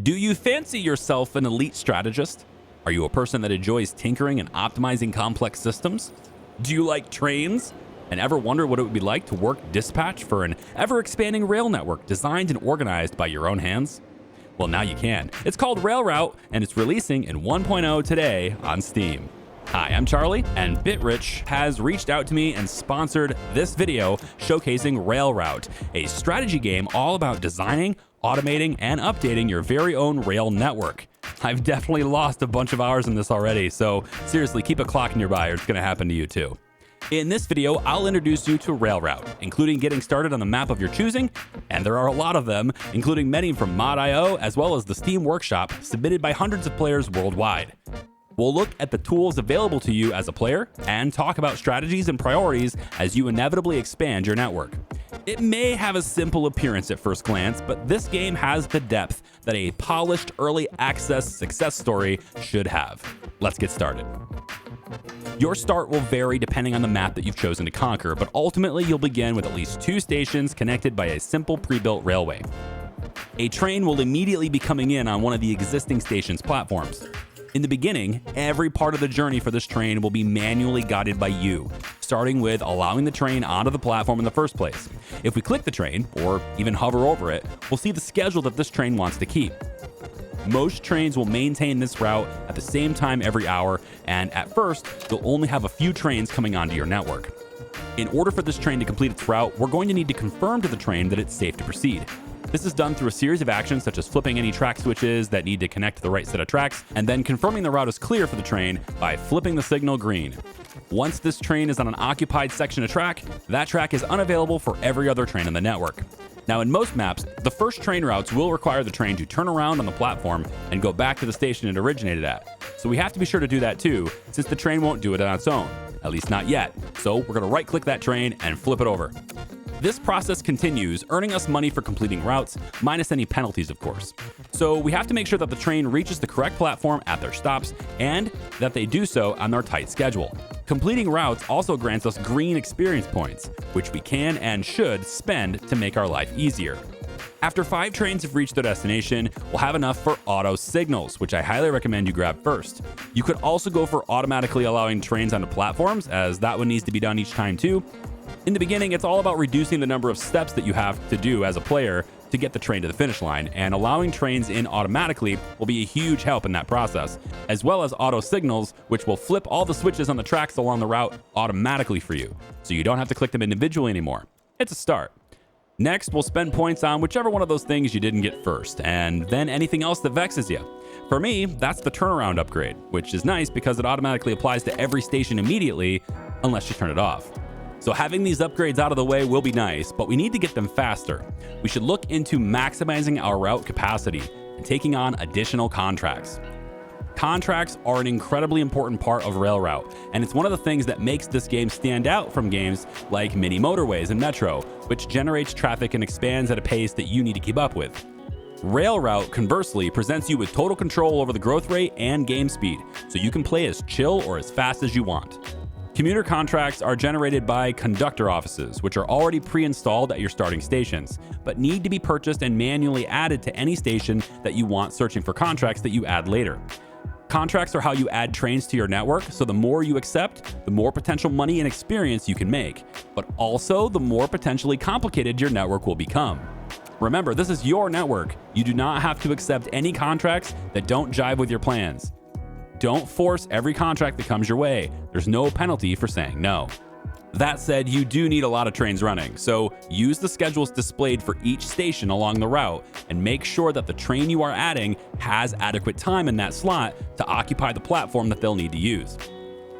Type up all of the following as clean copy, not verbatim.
Do you fancy yourself an elite strategist? Are you a person that enjoys tinkering and optimizing complex systems? Do you like trains? And ever wonder what it would be like to work dispatch for an ever-expanding rail network designed and organized by your own hands? Well, now you can. It's called Railroute, and it's releasing in 1.0 today on Steam. Hi, I'm Charlie, and BitRich has reached out to me and sponsored this video showcasing Railroute, a strategy game all about designing, automating, and updating your very own rail network. I've definitely lost a bunch of hours in this already, so seriously, keep a clock nearby or it's going to happen to you too. In this video, I'll introduce you to Railroute, including getting started on the map of your choosing, and there are a lot of them, including many from Mod.io as well as the Steam Workshop, submitted by hundreds of players worldwide. We'll look at the tools available to you as a player and talk about strategies and priorities as you inevitably expand your network. It may have a simple appearance at first glance, but this game has the depth that a polished early access success story should have. Let's get started. Your start will vary depending on the map that you've chosen to conquer, but ultimately you'll begin with at least 2 stations connected by a simple pre-built railway. A train will immediately be coming in on one of the existing station's platforms. In the beginning, every part of the journey for this train will be manually guided by you, starting with allowing the train onto the platform in the first place. If we click the train, or even hover over it, we'll see the schedule that this train wants to keep. Most trains will maintain this route at the same time every hour, and at first, you'll only have a few trains coming onto your network. In order for this train to complete its route, we're going to need to confirm to the train that it's safe to proceed. This is done through a series of actions such as flipping any track switches that need to connect to the right set of tracks, and then confirming the route is clear for the train by flipping the signal green. Once this train is on an occupied section of track, that track is unavailable for every other train in the network. Now, in most maps, the first train routes will require the train to turn around on the platform and go back to the station it originated at. So we have to be sure to do that too, since the train won't do it on its own, at least not yet. So we're going to right-click that train and flip it over. This process continues, earning us money for completing routes, minus any penalties, of course. So we have to make sure that the train reaches the correct platform at their stops, and that they do so on their tight schedule. Completing routes also grants us green experience points, which we can and should spend to make our life easier. After 5 trains have reached their destination, we'll have enough for auto signals, which I highly recommend you grab first. You could also go for automatically allowing trains onto platforms, as that one needs to be done each time too. In the beginning, it's all about reducing the number of steps that you have to do as a player to get the train to the finish line, and allowing trains in automatically will be a huge help in that process, as well as auto signals, which will flip all the switches on the tracks along the route automatically for you, so you don't have to click them individually anymore. It's a start. Next, we'll spend points on whichever one of those things you didn't get first, and then anything else that vexes you. For me, that's the turnaround upgrade, which is nice because it automatically applies to every station immediately, unless you turn it off. So having these upgrades out of the way will be nice, but we need to get them faster. We should look into maximizing our route capacity and taking on additional contracts. Contracts are an incredibly important part of Railroute, and it's one of the things that makes this game stand out from games like Mini Motorways and Metro, which generates traffic and expands at a pace that you need to keep up with. Railroute, conversely, presents you with total control over the growth rate and game speed, so you can play as chill or as fast as you want. Commuter contracts are generated by conductor offices, which are already pre-installed at your starting stations, but need to be purchased and manually added to any station that you want, searching for contracts that you add later. Contracts are how you add trains to your network, so the more you accept, the more potential money and experience you can make, but also the more potentially complicated your network will become. Remember, this is your network. You do not have to accept any contracts that don't jive with your plans. Don't force every contract that comes your way. There's no penalty for saying no. That said, you do need a lot of trains running, so use the schedules displayed for each station along the route and make sure that the train you are adding has adequate time in that slot to occupy the platform that they'll need to use.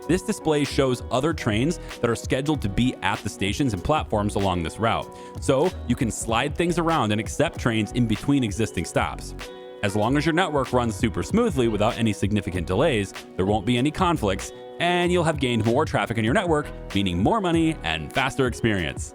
This display shows other trains that are scheduled to be at the stations and platforms along this route, so you can slide things around and accept trains in between existing stops. As long as your network runs super smoothly without any significant delays, there won't be any conflicts, and you'll have gained more traffic in your network, meaning more money and faster experience.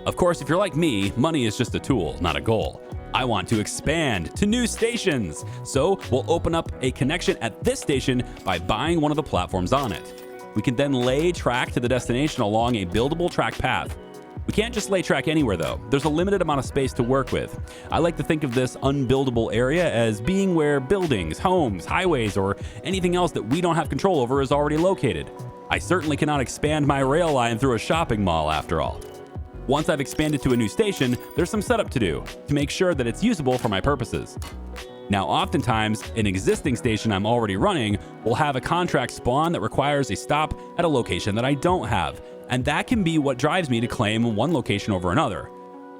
Of course, if you're like me, money is just a tool, not a goal. I want to expand to new stations, so we'll open up a connection at this station by buying one of the platforms on it. We can then lay track to the destination along a buildable track path. We can't just lay track anywhere though. There's a limited amount of space to work with. I like to think of this unbuildable area as being where buildings, homes, highways, or anything else that we don't have control over is already located. I certainly cannot expand my rail line through a shopping mall after all. Once I've expanded to a new station, there's some setup to do to make sure that it's usable for my purposes. Now, oftentimes, an existing station I'm already running will have a contract spawn that requires a stop at a location that I don't have, and that can be what drives me to claim one location over another.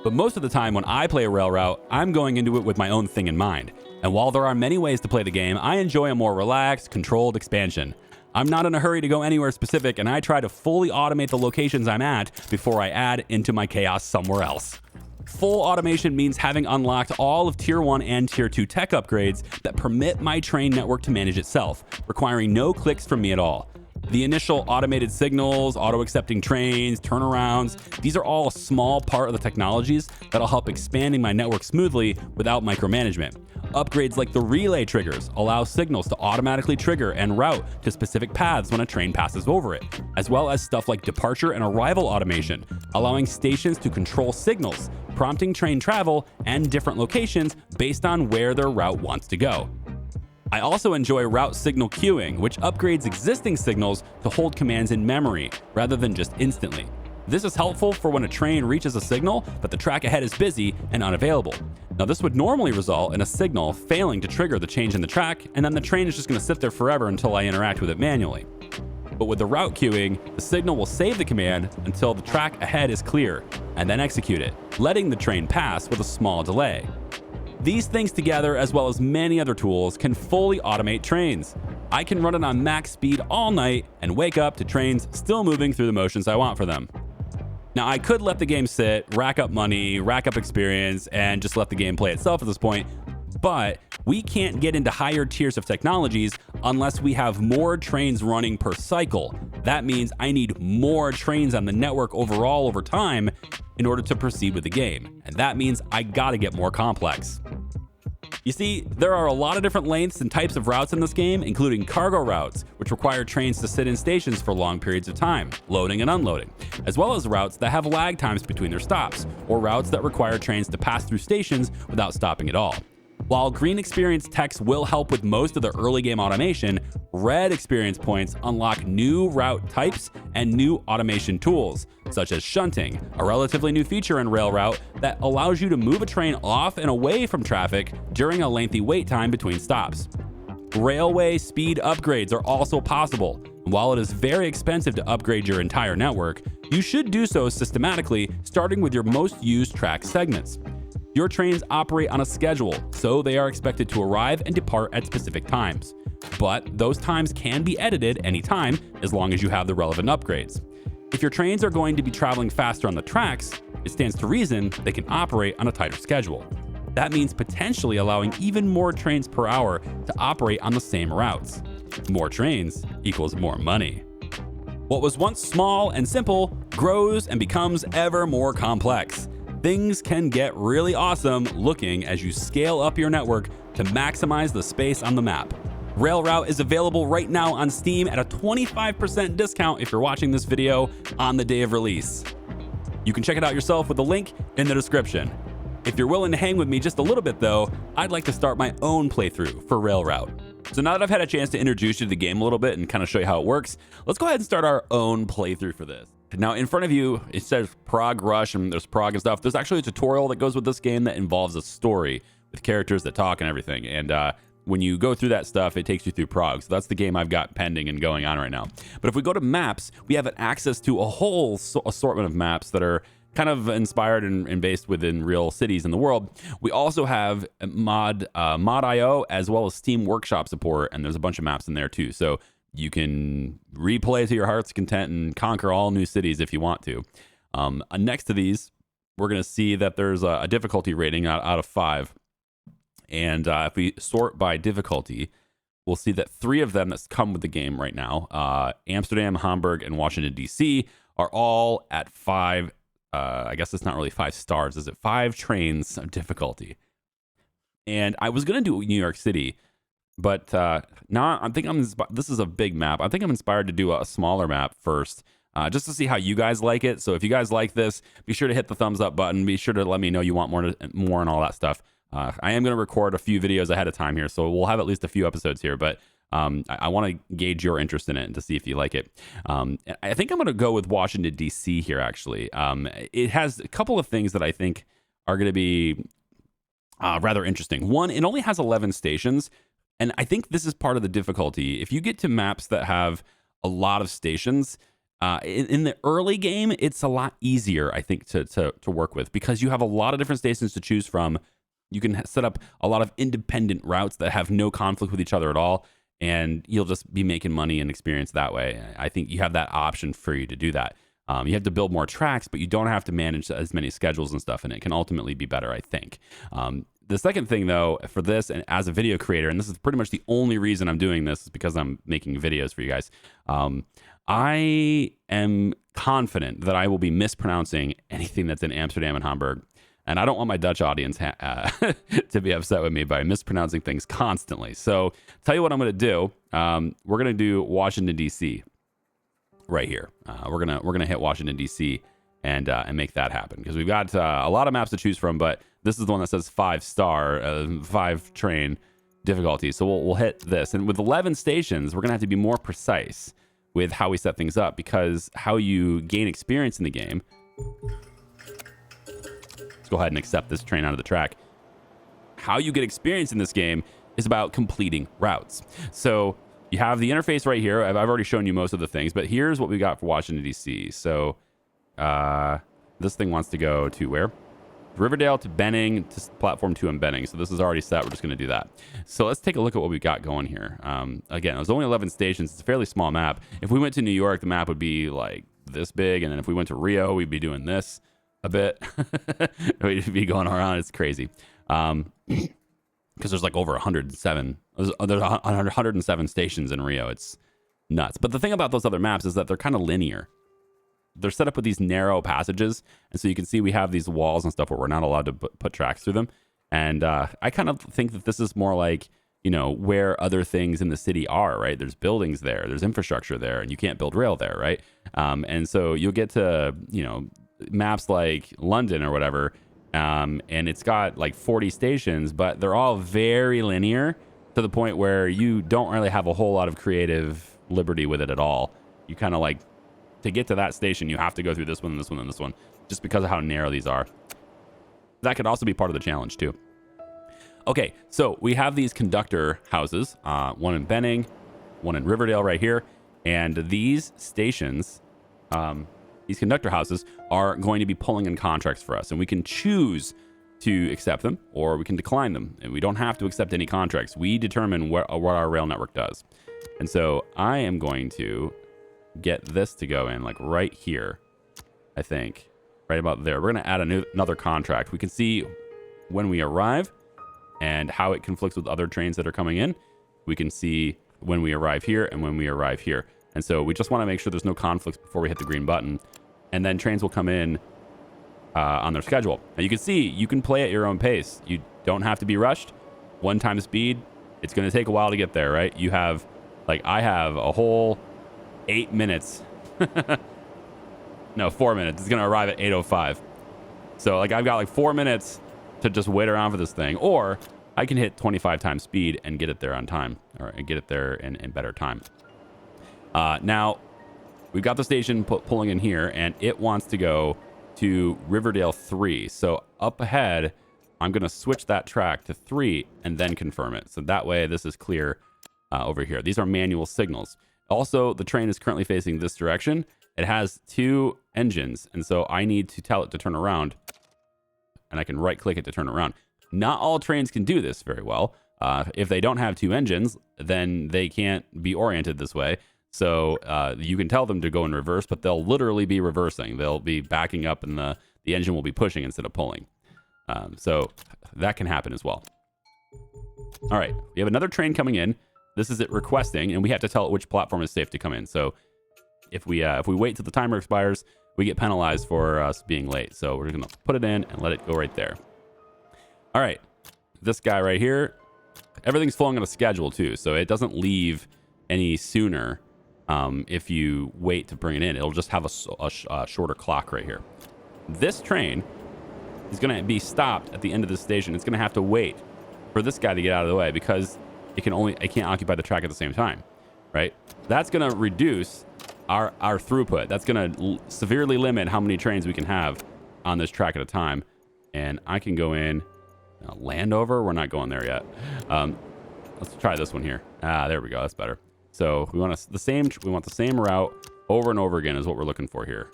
But most of the time when I play a rail route, I'm going into it with my own thing in mind. And while there are many ways to play the game, I enjoy a more relaxed, controlled expansion. I'm not in a hurry to go anywhere specific, and I try to fully automate the locations I'm at before I add into my chaos somewhere else. Full automation means having unlocked all of Tier 1 and Tier 2 tech upgrades that permit my train network to manage itself, requiring no clicks from me at all. The initial automated signals, auto-accepting trains, turnarounds, these are all a small part of the technologies that'll help expanding my network smoothly without micromanagement. Upgrades like the relay triggers allow signals to automatically trigger and route to specific paths when a train passes over it, as well as stuff like departure and arrival automation, allowing stations to control signals, prompting train travel and different locations based on where their route wants to go. I also enjoy route signal queuing, which upgrades existing signals to hold commands in memory rather than just instantly. This is helpful for when a train reaches a signal, but the track ahead is busy and unavailable. Now, this would normally result in a signal failing to trigger the change in the track, and then the train is just going to sit there forever until I interact with it manually. But with the route queuing, the signal will save the command until the track ahead is clear, and then execute it, letting the train pass with a small delay. These things together, as well as many other tools, can fully automate trains. I can run it on max speed all night and wake up to trains still moving through the motions I want for them. Now, I could let the game sit, rack up money, rack up experience, and just let the game play itself at this point, but we can't get into higher tiers of technologies unless we have more trains running per cycle. That means I need more trains on the network overall over time in order to proceed with the game, and that means I gotta get more complex. You see, there are a lot of different lengths and types of routes in this game, including cargo routes, which require trains to sit in stations for long periods of time, loading and unloading, as well as routes that have lag times between their stops, or routes that require trains to pass through stations without stopping at all. While green experience techs will help with most of the early game automation, red experience points unlock new route types and new automation tools, such as shunting, a relatively new feature in rail route that allows you to move a train off and away from traffic during a lengthy wait time between stops. Railway speed upgrades are also possible. While it is very expensive to upgrade your entire network, you should do so systematically, starting with your most used track segments. Your trains operate on a schedule, so they are expected to arrive and depart at specific times. But those times can be edited anytime as long as you have the relevant upgrades. If your trains are going to be traveling faster on the tracks, it stands to reason they can operate on a tighter schedule. That means potentially allowing even more trains per hour to operate on the same routes. More trains equals more money. What was once small and simple grows and becomes ever more complex. Things can get really awesome looking as you scale up your network to maximize the space on the map. Railroute is available right now on Steam at a 25% discount if you're watching this video on the day of release. You can check it out yourself with the link in the description. If you're willing to hang with me just a little bit though, I'd like to start my own playthrough for Railroute. So now that I've had a chance to introduce you to the game a little bit and kind of show you how it works, let's go ahead and start our own playthrough for this. Now in front of you, it says Prog Rush and there's Prog and stuff. There's actually a tutorial that goes with this game that involves a story with characters that talk and everything. And when you go through that stuff, it takes you through Prog. So that's the game I've got pending and going on right now. But if we go to maps, we have access to a whole assortment of maps that are kind of inspired and based within real cities in the world. We also have mod.io as well as Steam Workshop support, and there's a bunch of maps in there too. So you can replay to your heart's content and conquer all new cities if you want to. Next to these, we're going to see that there's a difficulty rating out of 5. And if we sort by difficulty, we'll see that 3 of them that come with the game right now, Amsterdam, Hamburg, and Washington, D.C., are all at 5. I guess it's not really 5 stars. Is it 5 trains of difficulty? And I was going to do New York City, but now this is a big map. I think I'm inspired to do a smaller map first just to see how you guys like it. So if you guys like this, be sure to hit the thumbs up button. Be sure to let me know you want more and all that stuff. I am going to record a few videos ahead of time here, so we'll have at least a few episodes here, but I want to gauge your interest in it and to see if you like it. I think I'm going to go with Washington, D.C. here, actually. It has a couple of things that I think are going to be rather interesting. One, it only has 11 stations, and I think this is part of the difficulty. If you get to maps that have a lot of stations, in the early game, it's a lot easier, I think, to work with, because you have a lot of different stations to choose from. You can set up a lot of independent routes that have no conflict with each other at all, and you'll just be making money and experience that way. I think you have that option for you to do that. You have to build more tracks, but you don't have to manage as many schedules and stuff, and it can ultimately be better, I think. The second thing, though, for this, and as a video creator, and this is pretty much the only reason I'm doing this, is because I'm making videos for you guys. I am confident that I will be mispronouncing anything that's in Amsterdam and Hamburg. And I don't want my Dutch audience to be upset with me by mispronouncing things constantly. So tell you what I'm going to do. We're going to do Washington, D.C. right here. We're gonna hit Washington, D.C. and make that happen, because we've got a lot of maps to choose from, but this is the one that says 5-star, 5 train difficulty. So we'll hit this. And with 11 stations, we're going to have to be more precise with how we set things up, because how you gain experience in the game. Let's go ahead and accept this train out of the track. How you get experience in this game is about completing routes. So you have the interface right here. I've already shown you most of the things, but here's what we got for Washington, D.C. So this thing wants to go to where? Riverdale to Benning to platform 2 in Benning. So this is already set. We're just going to do that. So let's take a look at what we got going here. Again, there's only 11 stations. It's a fairly small map. If we went to New York, the map would be like this big. And then if we went to Rio, we'd be doing this a bit. We'd be going around. It's crazy. Because there's like over 107. There's 107 stations in Rio. It's nuts. But the thing about those other maps is that they're kind of linear. They're set up with these narrow passages, and so you can see we have these walls and stuff where we're not allowed to put tracks through them. And I kind of think that this is more like, you know, where other things in the city are, right? There's buildings there, there's infrastructure there, and you can't build rail there, right? And so you'll get to, you know, maps like London or whatever, and it's got like 40 stations, but they're all very linear to the point where you don't really have a whole lot of creative liberty with it at all. You kind of like, to get to that station, you have to go through this one and this one and this one, just because of how narrow these are. That could also be part of the challenge too. Okay, so we have these conductor houses, one in Benning, one in Riverdale right here, and these stations, these conductor houses are going to be pulling in contracts for us, and we can choose to accept them or we can decline them, and we don't have to accept any contracts. We determine what our rail network does. And so I am going to get this to go in like right here, I think, right about there. We're going to add another contract. We can see when we arrive and how it conflicts with other trains that are coming in. We can see when we arrive here and when we arrive here. And so we just want to make sure there's no conflicts before we hit the green button, and then trains will come in on their schedule. And you can see you can play at your own pace. You don't have to be rushed. 1 time speed. It's going to take a while to get there, right? You have, like, I have a whole 8 minutes. No, 4 minutes. It's going to arrive at 8:05. So like I've got like 4 minutes to just wait around for this thing, or I can hit 25 times speed and get it there on time, or get it there in better time. Now we've got the station pulling in here, and it wants to go to Riverdale 3. So up ahead, I'm going to switch that track to 3 and then confirm it. So that way this is clear over here. These are manual signals. Also, the train is currently facing this direction. It has 2 engines, and so I need to tell it to turn around, and I can right-click it to turn around. Not all trains can do this very well. If they don't have 2 engines, then they can't be oriented this way. So you can tell them to go in reverse, but they'll literally be reversing. They'll be backing up, and the engine will be pushing instead of pulling. So that can happen as well. All right, we have another train coming in. This is it requesting, and we have to tell it which platform is safe to come in. So if we wait till the timer expires, we get penalized for us being late. So we're gonna put it in and let it go right there. All right, this guy right here, everything's flowing on a schedule too, so it doesn't leave any sooner if you wait to bring it in. It'll just have a shorter clock right here. This train is going to be stopped at the end of the station. It's going to have to wait for this guy to get out of the way because it can't occupy the track at the same time, right? That's going to reduce our throughput. That's going to severely limit how many trains we can have on this track at a time. And I can go in Landover. We're not going there yet. Let's try this one here. There we go. That's better. So we want the same route over and over again is what we're looking for here.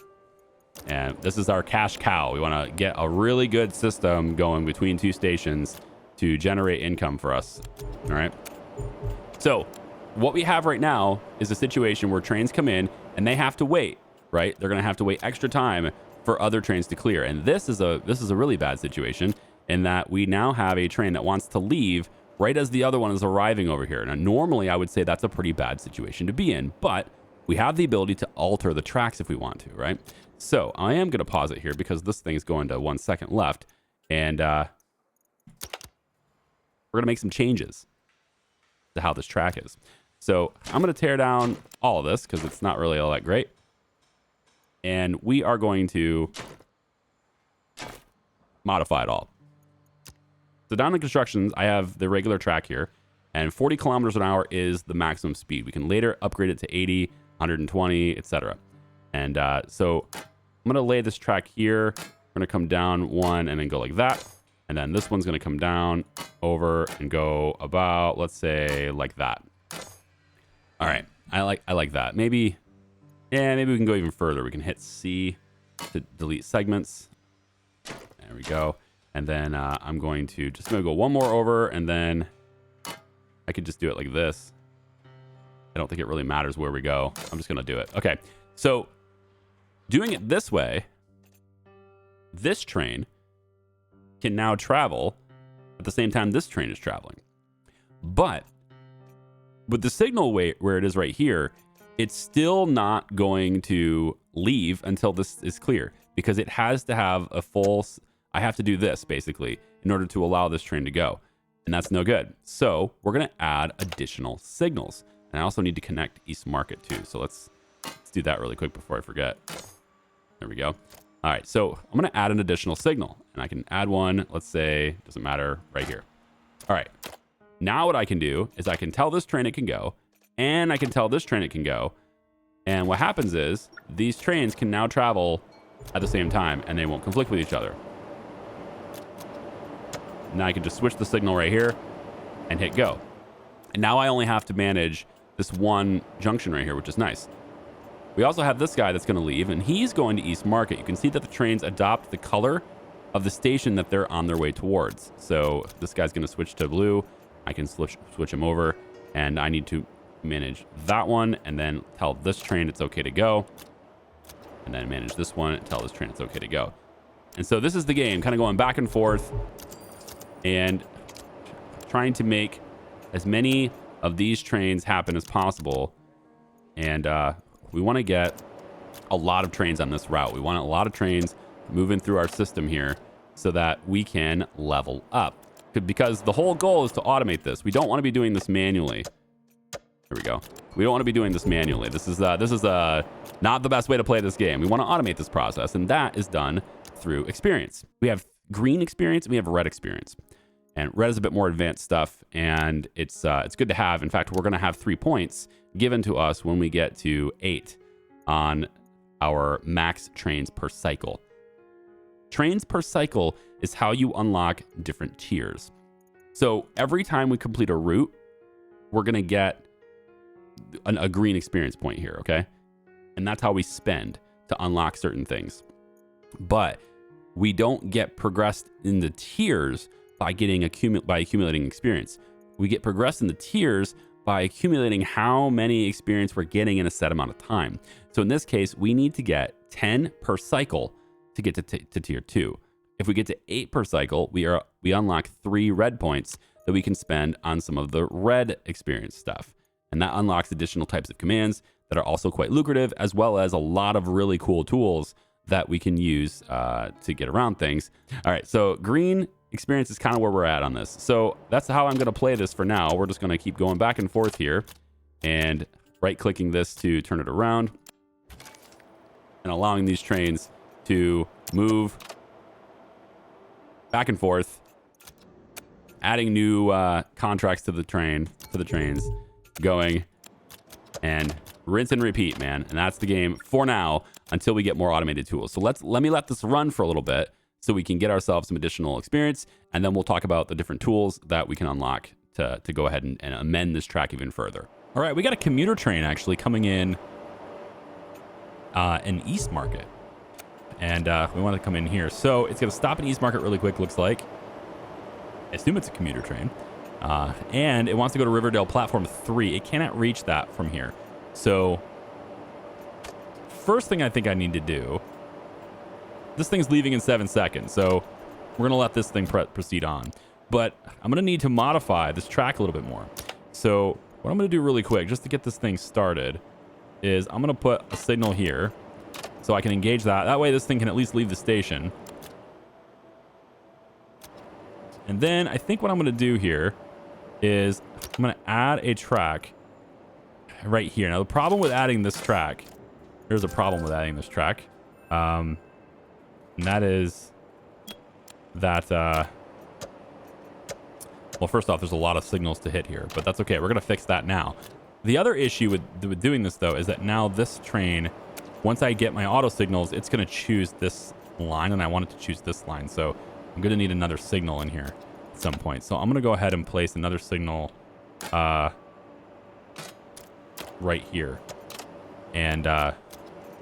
And this is our cash cow. We want to get a really good system going between two stations to generate income for us. All right. So what we have right now is a situation where trains come in and they have to wait, right? They're going to have to wait extra time for other trains to clear. And this is a really bad situation in that we now have a train that wants to leave right as the other one is arriving over here. Now, normally I would say that's a pretty bad situation to be in, but we have the ability to alter the tracks if we want to, right? So I am going to pause it here because this thing is going to 1 second left. And we're going to make some changes to how this track is. So I'm going to tear down all of this because it's not really all that great. And we are going to modify it all. So down in constructions, I have the regular track here. And 40 kilometers an hour is the maximum speed. We can later upgrade it to 80, 120, etc. And so I'm going to lay this track here. We're going to come down one and then go like that. And then this one's going to come down over and go about, let's say, like that. All right. I like that. Maybe we can go even further. We can hit C to delete segments. There we go. And then I'm going to go one more over, and then I could just do it like this. I don't think it really matters where we go. I'm just going to do it. Okay. So doing it this way, this train can now travel at the same time this train is traveling. But with the signal where it is right here, it's still not going to leave until this is clear because it has to have I have to do this basically in order to allow this train to go. And that's no good. So we're going to add additional signals. And I also need to connect East Market too. So let's do that really quick before I forget. There we go. All right, so I'm going to add an additional signal, and I can add one, let's say, doesn't matter, right here. All right, now what I can do is I can tell this train it can go, and I can tell this train it can go. And what happens is these trains can now travel at the same time, and they won't conflict with each other. Now I can just switch the signal right here and hit go. And now I only have to manage this one junction right here, which is nice. We also have this guy that's going to leave, and he's going to East Market. You can see that the trains adopt the color of the station that they're on their way towards. So this guy's going to switch to blue. I can switch him over, and I need to manage that one, and then tell this train it's okay to go. And then manage this one and tell this train it's okay to go. And so this is the game, kind of going back and forth and trying to make as many of these trains happen as possible. And we want to get a lot of trains on this route. We want a lot of trains moving through our system here so that we can level up. Because the whole goal is to automate this. We don't want to be doing this manually. Here we go. We don't want to be doing this manually. This is not the best way to play this game. We want to automate this process, and that is done through experience. We have green experience and we have red experience. And red is a bit more advanced stuff, and it's good to have. In fact, we're going to have 3 points given to us when we get to 8 on our max trains per cycle. Trains per cycle is how you unlock different tiers. So every time we complete a route, we're going to get a green experience point here, okay? And that's how we spend to unlock certain things. But we don't get progressed in the tiers by accumulating experience. We get progressed in the tiers by accumulating how many experience we're getting in a set amount of time. So in this case, we need to get 10 per cycle to get to tier 2. If we get to 8 per cycle, we unlock 3 red points that we can spend on some of the red experience stuff. And that unlocks additional types of commands that are also quite lucrative, as well as a lot of really cool tools that we can use to get around things. All right, so green experience is kind of where we're at on this. So that's how I'm going to play this for now. We're just going to keep going back and forth here. And right-clicking this to turn it around, and allowing these trains to move back and forth, adding new contracts to the trains, going, and rinse and repeat, man. And that's the game for now until we get more automated tools. So let me let this run for a little bit so we can get ourselves some additional experience, and then we'll talk about the different tools that we can unlock to go ahead and amend this track even further. All right, we got a commuter train actually coming in East Market, and we want to come in here. So it's going to stop in East Market really quick, looks like. I assume it's a commuter train. And it wants to go to Riverdale Platform 3. It cannot reach that from here. So first thing I think I need to do, this thing's leaving in 7 seconds, so we're going to let this thing proceed on. But I'm going to need to modify this track a little bit more. So what I'm going to do really quick, just to get this thing started, is I'm going to put a signal here so I can engage that. That way this thing can at least leave the station. And then I think what I'm going to do here is I'm going to add a track right here. Now, the problem with adding this track, there's a problem with adding this track. And that is that, well, first off, there's a lot of signals to hit here, but that's okay. We're going to fix that now. The other issue with doing this, though, is that now this train, once I get my auto signals, it's going to choose this line, and I want it to choose this line. So I'm going to need another signal in here at some point. So I'm going to go ahead and place another signal right here. And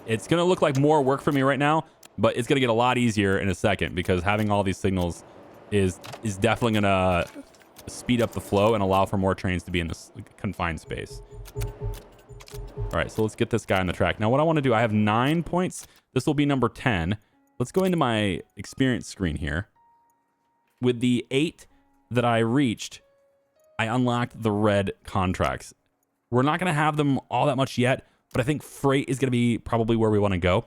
it's going to look like more work for me right now, but it's going to get a lot easier in a second, because having all these signals is definitely going to speed up the flow and allow for more trains to be in this confined space. All right, so let's get this guy on the track. Now, what I want to do, I have 9 points. This will be number 10. Let's go into my experience screen here. With the 8 that I reached, I unlocked the red contracts. We're not going to have them all that much yet, but I think freight is going to be probably where we want to go.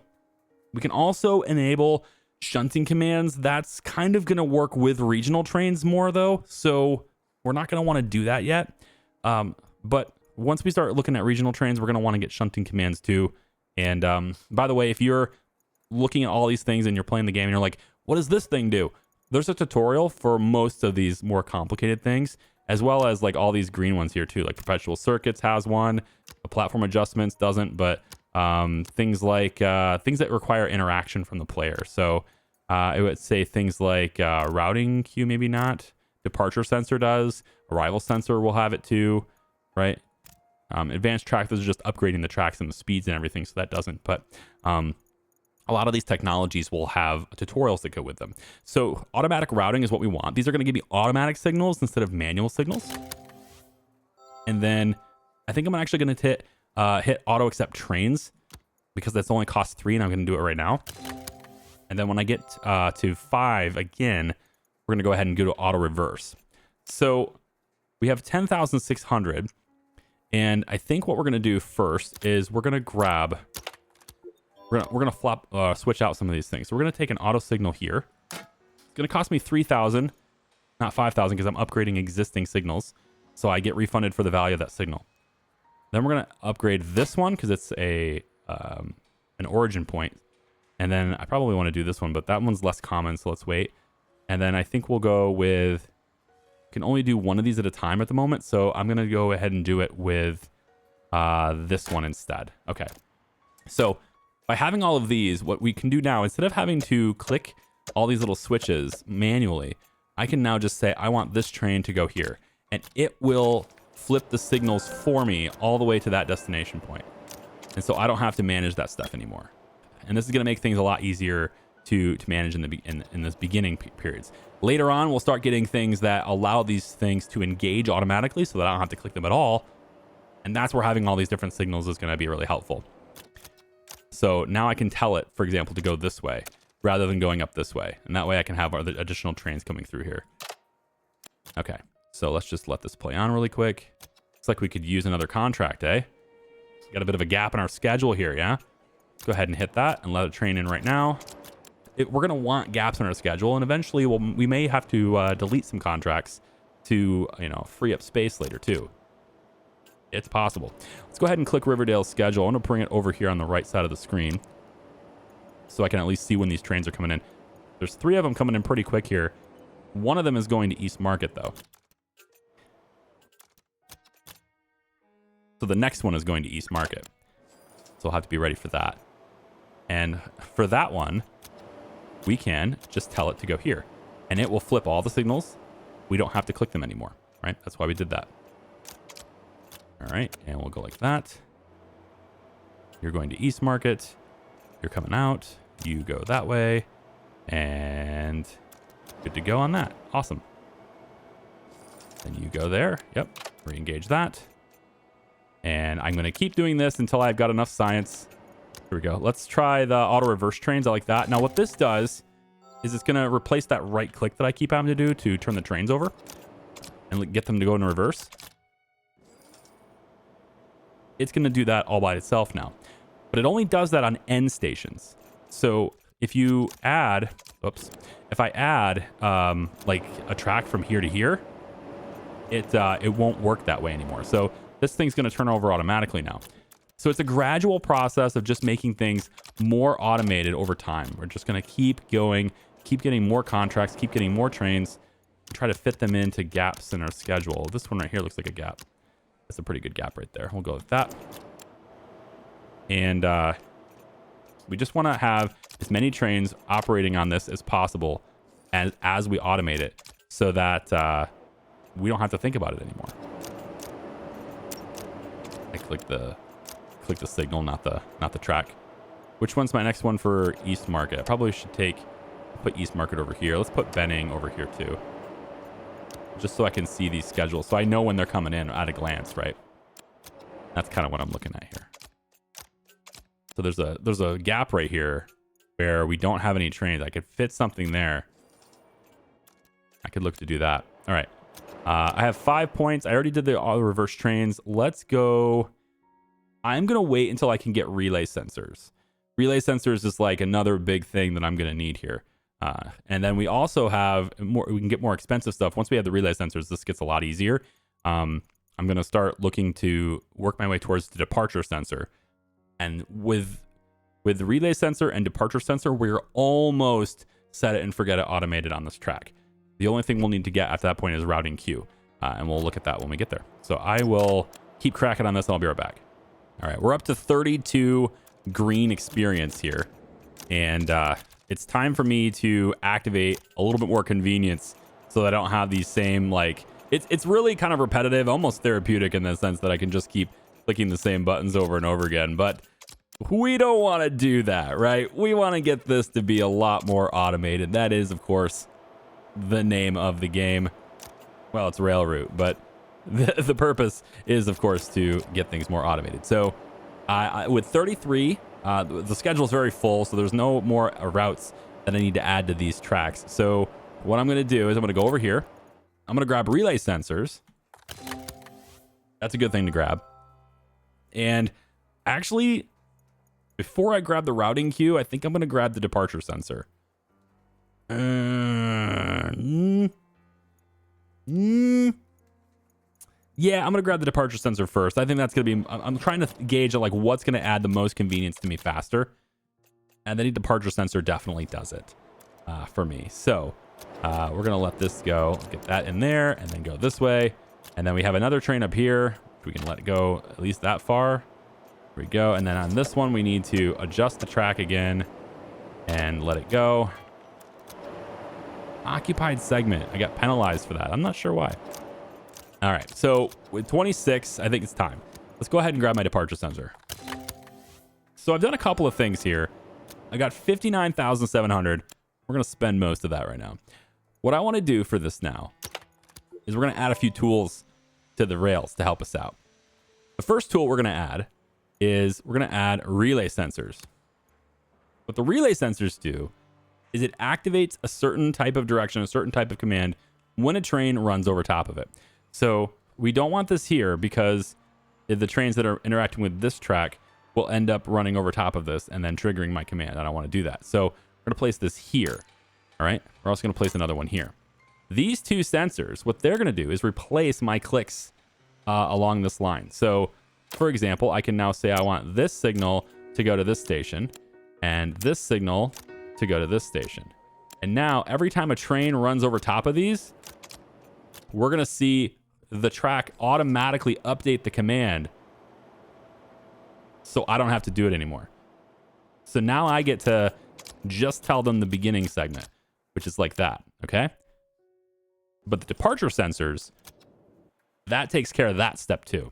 We can also enable shunting commands. That's kind of going to work with regional trains more, though, so we're not going to want to do that yet. But once we start looking at regional trains, we're going to want to get shunting commands too. And by the way, if you're looking at all these things and you're playing the game and you're like, what does this thing do? There's a tutorial for most of these more complicated things, as well as like all these green ones here too. Like perpetual circuits has one, the platform adjustments doesn't, but things like things that require interaction from the player. So I would say things like routing queue, maybe not. Departure sensor does. Arrival sensor will have it too, right? Advanced track, those are just upgrading the tracks and the speeds and everything, so that doesn't. But a lot of these technologies will have tutorials that go with them. So automatic routing is what we want. These are going to give me automatic signals instead of manual signals. And then I think I'm actually going to hit auto accept trains, because that's only cost 3, and I'm going to do it right now. And then when I get to 5 again, we're going to go ahead and go to auto reverse. So we have 10,600. And I think what we're going to do first is we're going to grab, we're going to switch out some of these things. So we're going to take an auto signal here. It's going to cost me 3,000, not 5,000, because I'm upgrading existing signals. So I get refunded for the value of that signal. Then we're going to upgrade this one because it's an origin point. And then I probably want to do this one, but that one's less common, so let's wait. And then I think we'll go with, can only do one of these at a time at the moment, so I'm going to go ahead and do it with this one instead. Okay. So by having all of these, what we can do now, instead of having to click all these little switches manually, I can now just say, I want this train to go here. And it will flip the signals for me all the way to that destination point. And so I don't have to manage that stuff anymore. And this is going to make things a lot easier to manage in this beginning periods. Later on, we'll start getting things that allow these things to engage automatically so that I don't have to click them at all. And that's where having all these different signals is going to be really helpful. So now I can tell it, for example, to go this way rather than going up this way. And that way I can have other additional trains coming through here. Okay, so let's just let this play on really quick. Looks like we could use another contract, eh? Got a bit of a gap in our schedule here, yeah? Let's go ahead and hit that and let it train in right now. We're going to want gaps in our schedule, and eventually we may have to delete some contracts to, free up space later too. It's possible. Let's go ahead and click Riverdale's schedule. I'm going to bring it over here on the right side of the screen so I can at least see when these trains are coming in. There's 3 of them coming in pretty quick here. One of them is going to East Market, though. So the next one is going to East Market. So I'll have to be ready for that. And for that one, we can just tell it to go here. And it will flip all the signals. We don't have to click them anymore, right? That's why we did that. All right, and we'll go like that. You're going to East Market. You're coming out. You go that way. And good to go on that. Awesome. And you go there. Yep. Re-engage that. And I'm going to keep doing this until I've got enough science. Here we go. Let's try the auto reverse trains. I like that. Now what this does is it's going to replace that right click that I keep having to do to turn the trains over and get them to go in reverse. It's going to do that all by itself now. But it only does that on end stations. So if you add, if I add like a track from here to here, it won't work that way anymore. So this thing's going to turn over automatically now. So it's a gradual process of just making things more automated over time. We're just going to keep going, keep getting more contracts, keep getting more trains, and try to fit them into gaps in our schedule. This one right here looks like a gap. That's a pretty good gap right there. We'll go with that. And we just want to have as many trains operating on this as possible as we automate it so that we don't have to think about it anymore. I click the signal, not the track. Which one's my next one for East Market? I probably should put East Market over here. Let's put Benning over here too. Just so I can see these schedules. So I know when they're coming in at a glance, right? That's kind of what I'm looking at here. So there's a gap right here where we don't have any trains. I could fit something there. I could look to do that. All right. I have 5 points. I already did the auto reverse trains. Let's go. I'm going to wait until I can get relay sensors. Relay sensors is like another big thing that I'm going to need here. And then we also have more, we can get more expensive stuff. Once we have the relay sensors, this gets a lot easier. I'm going to start looking to work my way towards the departure sensor. And with the relay sensor and departure sensor, we're almost set it and forget it automated on this track. The only thing we'll need to get at that point is routing queue. And we'll look at that when we get there. So I will keep cracking on this and I'll be right back. All right, we're up to 32 green experience here. And it's time for me to activate a little bit more convenience so that I don't have these same, like, it's really kind of repetitive, almost therapeutic in the sense that I can just keep clicking the same buttons over and over again. But we don't want to do that, right? We want to get this to be a lot more automated. That is, of course, the name of the game. Well, it's Railroute, but the purpose is, of course, to get things more automated. So with 33, the schedule is very full, so there's no more routes that I need to add to these tracks. So what I'm going to do is I'm going to go over here. I'm going to grab relay sensors. That's a good thing to grab. And actually, before I grab the routing queue, I think I'm going to grab the departure sensor. Yeah, I'm going to grab the departure sensor first. I think that's going to be... I'm trying to gauge like what's going to add the most convenience to me faster. And the departure sensor definitely does it for me. So we're going to let this go. Get that in there and then go this way. And then we have another train up here. We can let it go at least that far. Here we go. And then on this one, we need to adjust the track again and let it go. Occupied segment. I got penalized for that. I'm not sure why. All right. So with 26, I think it's time. Let's go ahead and grab my departure sensor. So I've done a couple of things here. I got 59,700. We're going to spend most of that right now. What I want to do for this now is we're going to add a few tools to the rails to help us out. The first tool we're going to add is we're going to add relay sensors. What the relay sensors do is it activates a certain type of direction, a certain type of command when a train runs over top of it. So we don't want this here because the trains that are interacting with this track will end up running over top of this and then triggering my command. I don't want to do that. So we're going to place this here. All right. We're also going to place another one here. These two sensors, what they're going to do is replace my clicks along this line. So, for example, I can now say I want this signal to go to this station and this signal to go to this station. And now every time a train runs over top of these, we're going to see the track automatically update the command so I don't have to do it anymore. So now I get to just tell them the beginning segment, which is like that, okay? But the departure sensors, that takes care of that step too.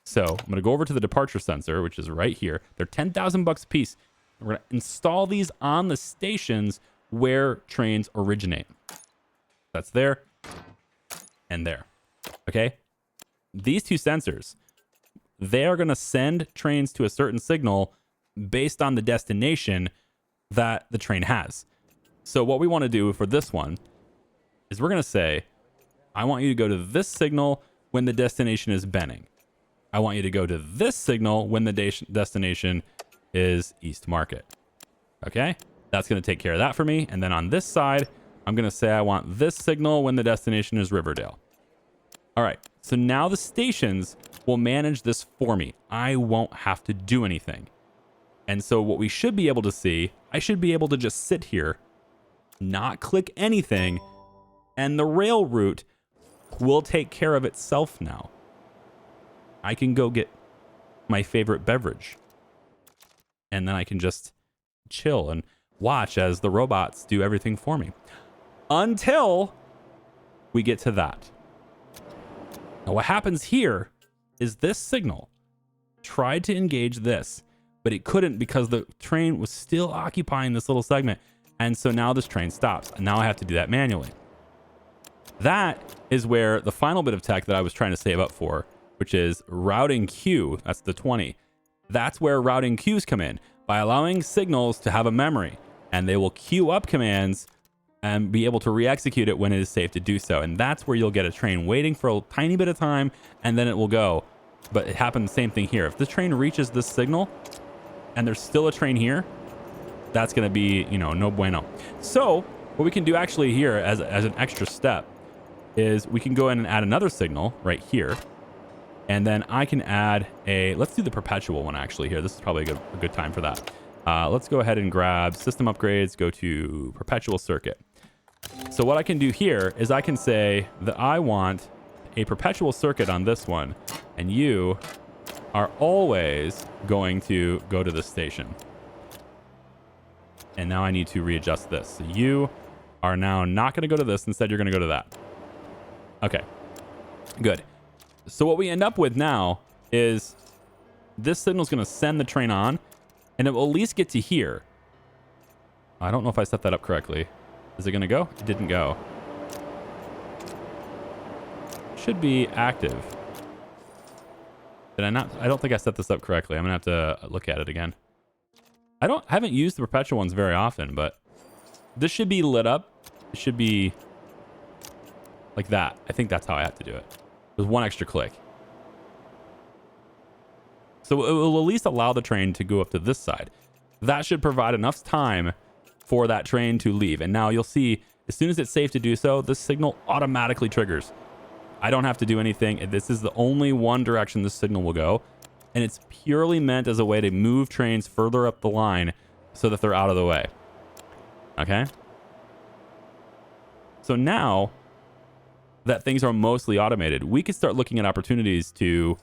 So I'm going to go over to the departure sensor, which is right here. They're 10,000 bucks a piece. We're going to install these on the stations where trains originate. That's there and there. Okay? These two sensors, they are going to send trains to a certain signal based on the destination that the train has. So what we want to do for this one is we're going to say, I want you to go to this signal when the destination is Benning. I want you to go to this signal when the destination is East Market. Okay? That's going to take care of that for me. And then on this side, I'm going to say I want this signal when the destination is Riverdale. All right. So now the stations will manage this for me. I won't have to do anything. And so what we should be able to see, I should be able to just sit here, not click anything, and the rail route will take care of itself now. I can go get my favorite beverage. And then I can just chill and watch as the robots do everything for me. Until we get to that. Now what happens here is this signal tried to engage this, but it couldn't because the train was still occupying this little segment. And so now this train stops. And now I have to do that manually. That is where the final bit of tech that I was trying to say about for, which is routing queue. That's the 20. That's where routing queues come in by allowing signals to have a memory, and they will queue up commands and be able to re-execute it when it is safe to do so. And that's where you'll get a train waiting for a tiny bit of time, and then it will go. But it happens the same thing here. If the train reaches this signal and there's still a train here, that's going to be, no bueno. So what we can do actually here as an extra step is we can go in and add another signal right here. And then I can add let's do the perpetual one actually here. This is probably a good time for that. Let's go ahead and grab system upgrades, go to perpetual circuit. So what I can do here is I can say that I want a perpetual circuit on this one, and you are always going to go to this station. And now I need to readjust this. So you are now not going to go to this. Instead, you're going to go to that. Okay, good. So what we end up with now is this signal is going to send the train on, and it will at least get to here. I don't know if I set that up correctly. Is it going to go? It didn't go. Should be active. Did I not? I don't think I set this up correctly. I'm going to have to look at it again. I haven't used the perpetual ones very often, but this should be lit up. It should be like that. I think that's how I have to do it. With one extra click. So it will at least allow the train to go up to this side. That should provide enough time for that train to leave. And now you'll see, as soon as it's safe to do so, this signal automatically triggers. I don't have to do anything. This is the only one direction this signal will go. And it's purely meant as a way to move trains further up the line so that they're out of the way. Okay? So now that things are mostly automated, we can start looking at opportunities to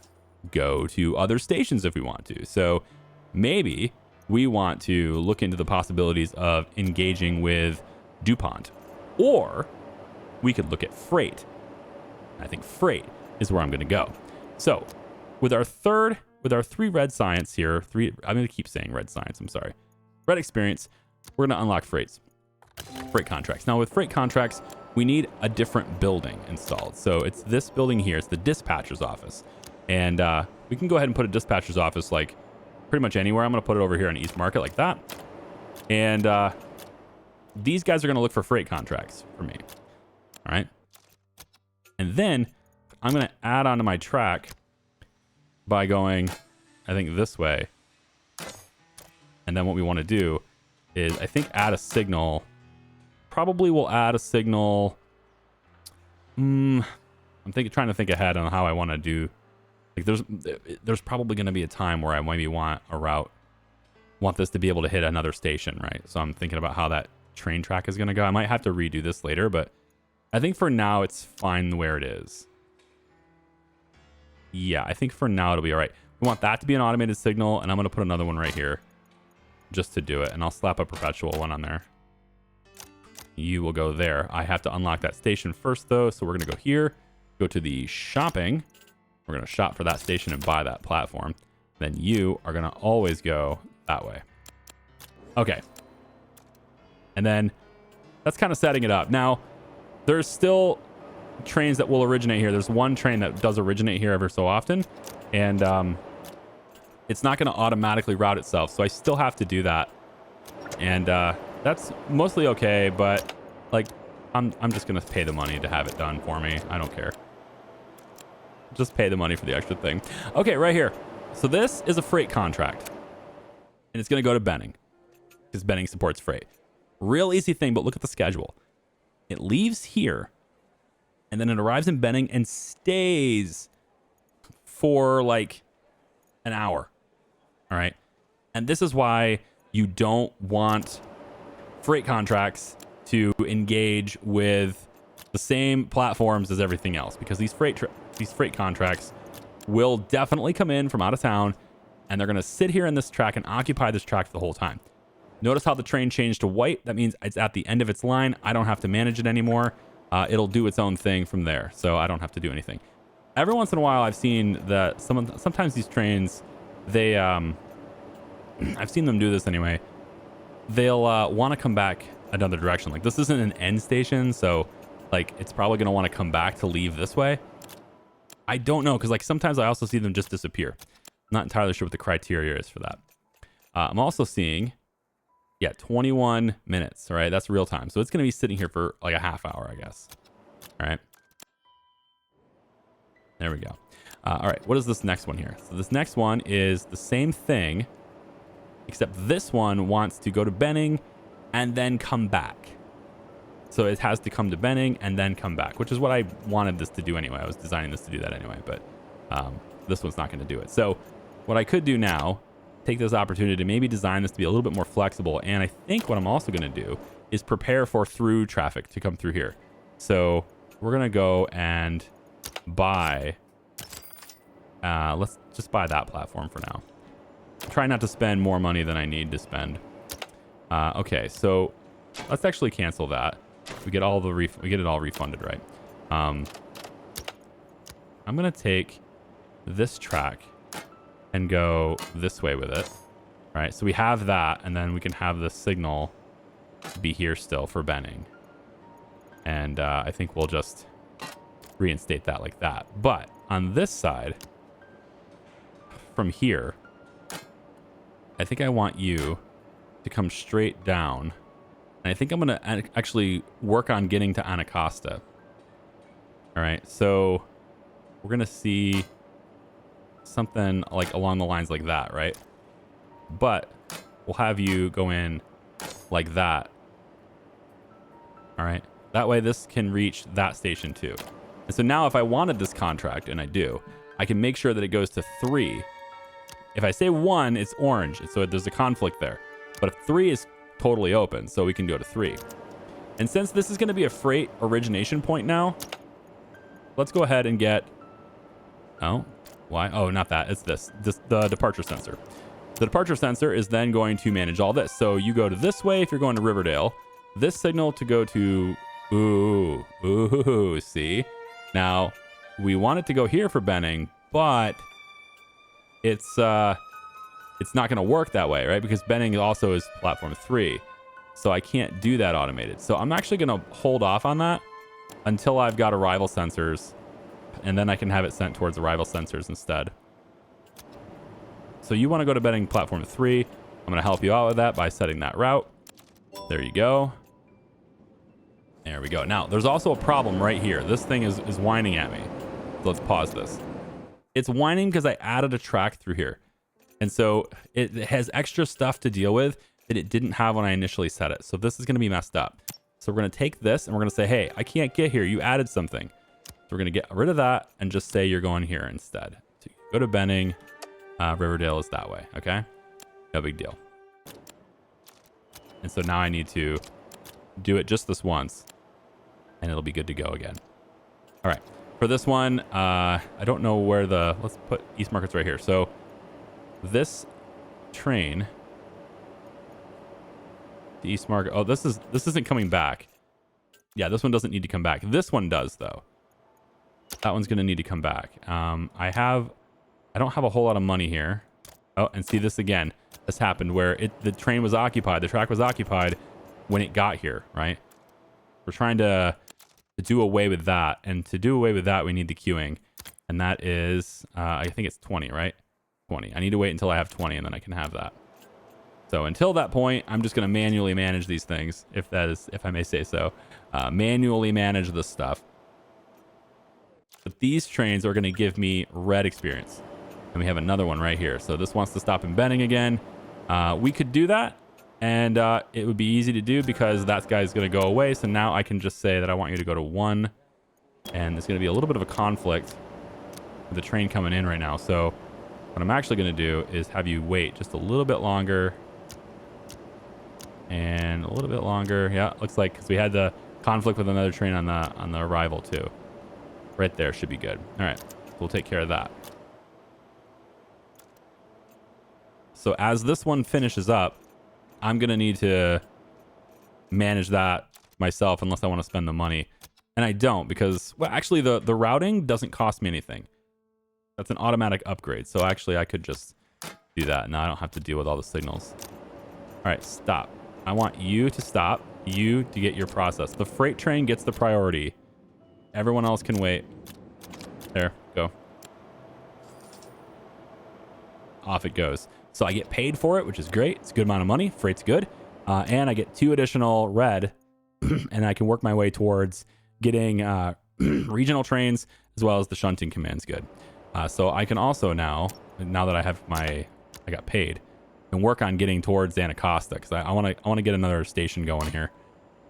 go to other stations if we want to. So maybe we want to look into the possibilities of engaging with DuPont, or we could look at freight. I think freight is where I'm going to go. So with our three red science here, I'm going to keep saying red science. I'm sorry. Red experience. We're going to unlock freight contracts. Now with freight contracts, we need a different building installed. So it's this building here. It's the dispatcher's office. And we can go ahead and put a dispatcher's office like pretty much anywhere. I'm going to put it over here in East Market like that. And these guys are going to look for freight contracts for me. All right. And then I'm going to add onto my track by going, I think, this way. And then what we want to do is, I think, add a signal. Probably we'll add a signal. I'm trying to think ahead on how I want to do Like there's probably going to be a time where I maybe want this to be able to hit another station, right? So I'm thinking about how that train track is going to go. I might have to redo this later, but I think for now it's fine where it is. Yeah, I think for now it'll be all right. We want that to be an automated signal, and I'm going to put another one right here just to do it, and I'll slap a perpetual one on there. You will go there. I have to unlock that station first, though, so we're going to go here, go to the shopping. We're going to shop for that station and buy that platform. Then you are going to always go that way. Okay. And then that's kind of setting it up. Now, there's still trains that will originate here. There's one train that does originate here ever so often, and it's not going to automatically route itself, so I still have to do that. And that's mostly okay, but like I'm just going to pay the money to have it done for me. I don't care. Just pay the money for the extra thing. Okay, right here. So this is a freight contract, and it's going to go to Benning because Benning supports freight. Real easy thing, but look at the schedule. It leaves here, and then it arrives in Benning and stays for like an hour. All right. And this is why you don't want freight contracts to engage with the same platforms as everything else, because these freight contracts will definitely come in from out of town, and they're going to sit here in this track and occupy this track the whole time. Notice how the train changed to white. That means it's at the end of its line. I don't have to manage it anymore. It'll do its own thing from there, so I don't have to do anything. Every once in a while, I've seen that sometimes these trains, they I've seen them do this anyway. They'll want to come back another direction. Like this isn't an end station, so like it's probably going to want to come back to leave this way. I don't know, because like sometimes I also see them just disappear. I'm not entirely sure what the criteria is for that. I'm also seeing, yeah, 21 minutes. All right, that's real time. So it's going to be sitting here for like a half hour, I guess. All right. There we go. All right, what is this next one here? So this next one is the same thing, except this one wants to go to Benning and then come back. So it has to come to Benning and then come back, which is what I wanted this to do anyway. I was designing this to do that anyway, but this one's not going to do it. So what I could do now, take this opportunity to maybe design this to be a little bit more flexible. And I think what I'm also going to do is prepare for through traffic to come through here. So we're going to go and buy, let's just buy that platform for now. Try not to spend more money than I need to spend. Okay, so let's actually cancel that. We get all we get it all refunded, right? I'm gonna take this track and go this way with it. All right, so we have that, and then we can have the signal be here still for Benning. And I think we'll just reinstate that like that. But on this side, from here, I think I want you to come straight down. And I think I'm going to actually work on getting to Anacostia. All right, so we're going to see something like along the lines like that, right? But we'll have you go in like that. All right, that way this can reach that station too. And so now if I wanted this contract, and I do, I can make sure that it goes to 3. If I say 1, it's orange, so there's a conflict there. But if 3 is totally open, so we can go to 3. And since this is going to be a freight origination point now, let's go ahead and get... Oh, why? Oh, not that. It's this the departure sensor. The departure sensor is then going to manage all this. So you go to this way if you're going to Riverdale. This signal to go to... Ooh, see? Now, we want it to go here for Benning, but it's not going to work that way, right? Because Benning also is platform 3. So I can't do that automated. So I'm actually going to hold off on that until I've got arrival sensors, and then I can have it sent towards arrival sensors instead. So you want to go to Benning platform 3. I'm going to help you out with that by setting that route. There you go. There we go. Now, there's also a problem right here. This thing is whining at me. So let's pause this. It's whining because I added a track through here. And so it has extra stuff to deal with that it didn't have when I initially set it. So this is going to be messed up. So we're going to take this and we're going to say, hey, I can't get here. You added something. So we're going to get rid of that and just say you're going here instead. So you Go to Benning. Riverdale is that way. Okay. No big deal. And so now I need to do it just this once, and it'll be good to go again. All right. For this one, I don't know where let's put East Market's right here. So this train, the East Market. Oh, this isn't coming back. Yeah, this one doesn't need to come back. This one does though. That one's going to need to come back. I don't have a whole lot of money here. Oh, and see this again. This happened where the train was occupied. The track was occupied when it got here, right? We're trying to do away with that. And to do away with that, we need the queuing. And that is, I think it's 20, right? 20. I need to wait until I have 20 and then I can have that. So until that point, I'm just going to manually manage these things, if I may say so. Manually manage this stuff. But these trains are going to give me red experience. And we have another one right here. So this wants to stop in Benning again. We could do that. And it would be easy to do because that guy's going to go away. So now I can just say that I want you to go to 1. And there's going to be a little bit of a conflict with the train coming in right now. So what I'm actually going to do is have you wait just a little bit longer. And a little bit longer. Yeah, looks like because we had the conflict with another train on the arrival too. Right there should be good. All right, we'll take care of that. So as this one finishes up, I'm going to need to manage that myself unless I want to spend the money. And I don't because, well, actually the routing doesn't cost me anything. That's an automatic upgrade. So actually I could just do that. Now I don't have to deal with all the signals. All right, stop. I want you to stop, you to get your process. The freight train gets the priority. Everyone else can wait. There, go. Off it goes. So I get paid for it, which is great. It's a good amount of money. Freight's good. And I get 2 additional red, and I can work my way towards getting regional trains as well as the shunting command's good. So I can also now that I got paid, and work on getting towards Anacostia because I want to get another station going here.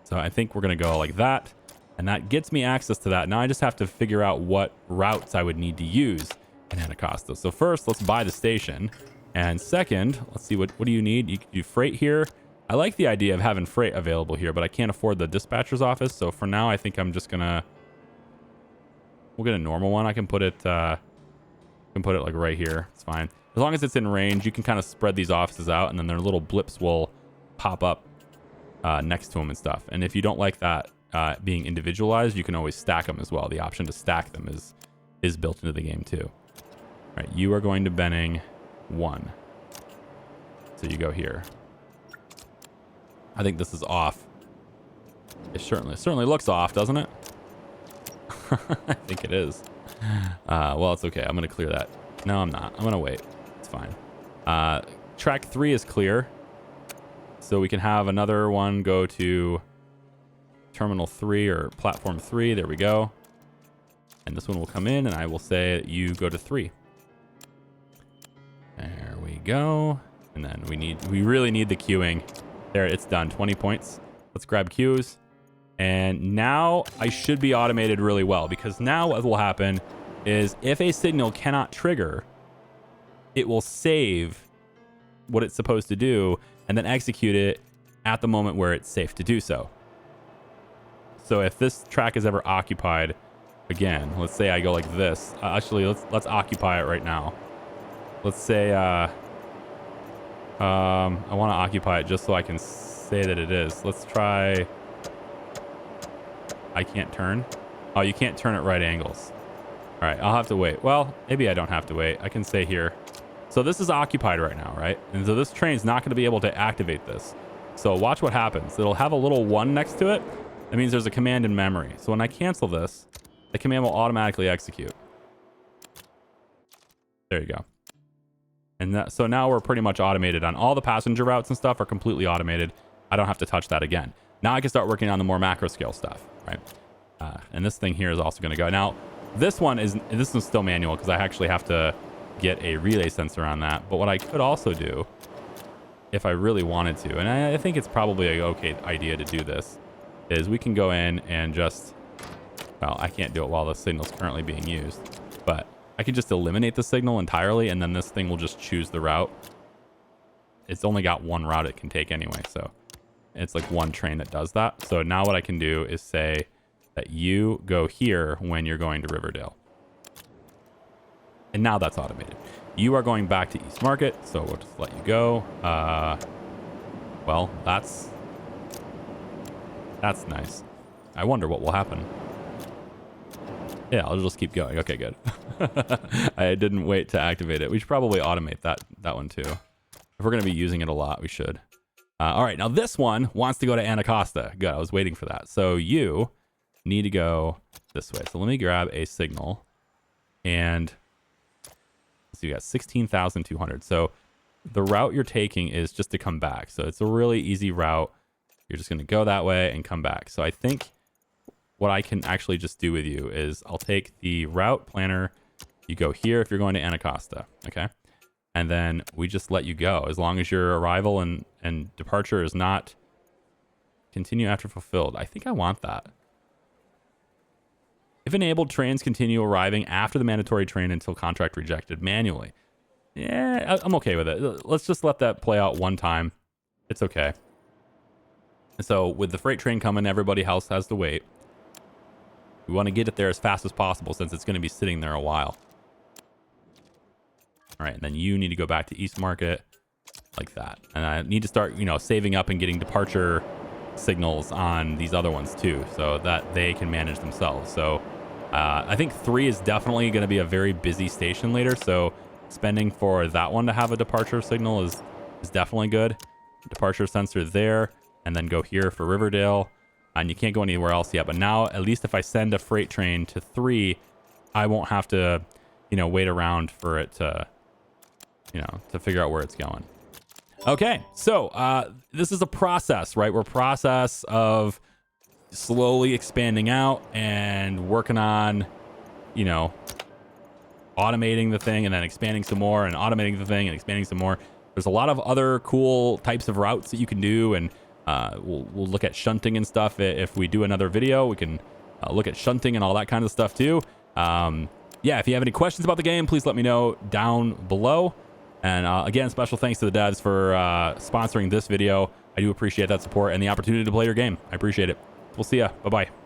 So I think we're going to go like that. And that gets me access to that. Now I just have to figure out what routes I would need to use in Anacostia. So first, let's buy the station. And second, let's see, what do you need? You can do freight here. I like the idea of having freight available here, but I can't afford the dispatcher's office. So for now, I think I'm just we'll get a normal one. I can put it like right here. It's fine. As long as it's in range, you can kind of spread these offices out and then their little blips will pop up next to them and stuff. And if you don't like that being individualized, you can always stack them as well. The option to stack them is built into the game too. All right, you are going to Benning 1. So you go here. I think this is off. It certainly looks off, doesn't it? I think it is. Well, it's okay. I'm going to clear that. No, I'm not. I'm going to wait. It's fine. Track 3 is clear. So we can have another one go to Terminal 3 or Platform 3. There we go. And this one will come in and I will say you go to 3. There we go. And then we really need the queuing. There, it's done. 20 points. Let's grab queues. And now I should be automated really well because now what will happen is if a signal cannot trigger, it will save what it's supposed to do and then execute it at the moment where it's safe to do so. So if this track is ever occupied again, let's say I go like this. Actually, let's occupy it right now. Let's say I want to occupy it just so I can say that it is. Let's try. I can't turn. Oh, you can't turn at right angles. All right, I'll have to wait. Well, maybe I don't have to wait. I can say here. So this is occupied right now, right? And so this train's not going to be able to activate this. So watch what happens. It'll have a little 1 next to it. That means there's a command in memory. So when I cancel this, the command will automatically execute. There you go. And so now we're pretty much automated on all the passenger routes and stuff are completely automated. I don't have to touch that again. Now I can start working on the more macro scale stuff, right? And this thing here is also going to go. Now, this is still manual because I actually have to get a relay sensor on that. But what I could also do, if I really wanted to, and I think it's probably an okay idea to do this, is we can go in and just, well, I can't do it while the signal's currently being used, but I can just eliminate the signal entirely, and then this thing will just choose the route. It's only got one route it can take anyway, so it's like one train that does that. So now what I can do is say that you go here when you're going to Riverdale. And now that's automated. You are going back to East Market, so we'll just let you go. Well, that's nice. I wonder what will happen. Yeah, I'll just keep going. Okay, good. I didn't wait to activate it. We should probably automate that one too. If we're going to be using it a lot, we should. All right, now this one wants to go to Anacostia. Good, I was waiting for that. So you need to go this way. So let me grab a signal. And so you got 16,200. So the route you're taking is just to come back. So it's a really easy route. You're just going to go that way and come back. So I think what I can actually just do with you is I'll take the route planner. You go here if you're going to Anacostia, okay? And then we just let you go as long as your arrival and departure is not continue after fulfilled. I think I want that. If enabled, trains continue arriving after the mandatory train until contract rejected manually. Yeah, I'm okay with it. Let's just let that play out one time. It's okay. So with the freight train coming, everybody else has to wait. We want to get it there as fast as possible since it's going to be sitting there a while. All right, and then you need to go back to East Market like that. And I need to start, saving up and getting departure signals on these other ones too, so that they can manage themselves. So I think 3 is definitely going to be a very busy station later. So spending for that one to have a departure signal is definitely good. Departure sensor there, and then go here for Riverdale. And you can't go anywhere else yet. But now, at least if I send a freight train to 3, I won't have to, wait around for it to, to figure out where it's going. Okay, so this is a process, right? We're a process of slowly expanding out and working on, automating the thing and then expanding some more and automating the thing and expanding some more. There's a lot of other cool types of routes that you can do, and we'll look at shunting and stuff. If we do another video, we can look at shunting and all that kind of stuff too. Yeah, if you have any questions about the game, please let me know down below. And again, special thanks to the devs for sponsoring this video. I do appreciate that support and the opportunity to play your game. I appreciate it. We'll see ya. Bye-bye.